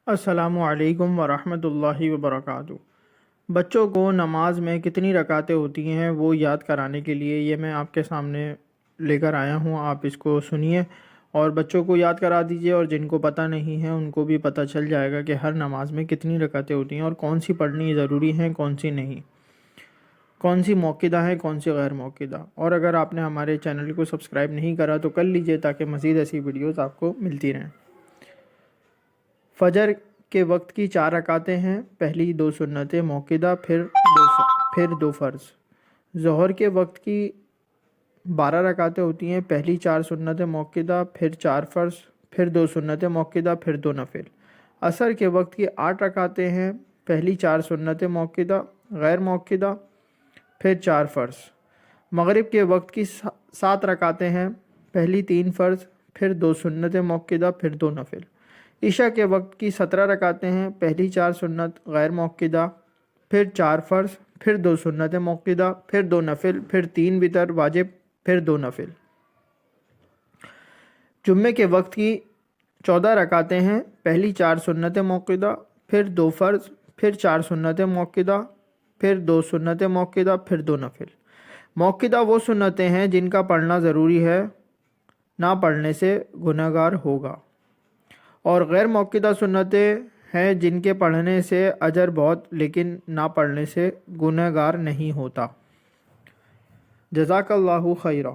السلام علیکم ورحمۃ اللہ وبرکاتہ۔ بچوں کو نماز میں کتنی رکعتیں ہوتی ہیں وہ یاد کرانے کے لیے یہ میں آپ کے سامنے لے کر آیا ہوں۔ آپ اس کو سنیے اور بچوں کو یاد کرا دیجیے، اور جن کو پتہ نہیں ہے ان کو بھی پتہ چل جائے گا کہ ہر نماز میں کتنی رکعتیں ہوتی ہیں اور کون سی پڑھنی ضروری ہیں، کون سی نہیں، کون سی موقدہ ہے، کون سی غیر موقدہ۔ اور اگر آپ نے ہمارے چینل کو سبسکرائب نہیں کرا تو کر لیجئے تاکہ مزید ایسی ویڈیوز آپ کو ملتی رہیں۔ فجر کے وقت کی 4 رکعتیں ہیں، پہلی 2 سنتیں موقدہ، پھر 2 فرض۔ ظہر کے وقت کی 12 رکعتیں ہوتی ہیں، پہلی 4 سنتیں موقدہ، پھر 4 فرض، پھر 2 سنتیں موقدہ، پھر 2 نفل۔ عصر کے وقت کی 8 رکعتیں ہیں، پہلی 4 سنتیں موقدہ غیر موقدہ، پھر 4 فرض۔ مغرب کے وقت کی 7 رکعتیں ہیں، پہلی 3 فرض، پھر 2 سنتیں موقدہ، پھر 2 نفل۔ عشاء کے وقت کی 17 رکعتیں ہیں، پہلی 4 سنت غیر موقدہ، پھر 4 فرض، پھر 2 سنتیں موقدہ، پھر 2 نفل، پھر 3 وتر واجب، پھر 2 نفل۔ جمعے کے وقت کی 14 رکعتیں ہیں، پہلی 4 سنتیں موقدہ، پھر 2 فرض، پھر 4 سنتیں موقدہ، پھر 2 سنتیں موقدہ، پھر 2 نفل۔ موقدہ وہ سنتیں ہیں جن کا پڑھنا ضروری ہے، نہ پڑھنے سے گنہگار ہوگا، اور غیر موقدہ سنتیں ہیں جن کے پڑھنے سے اجر بہت لیکن نہ پڑھنے سے گنہگار نہیں ہوتا۔ جزاک اللہ خیرہ۔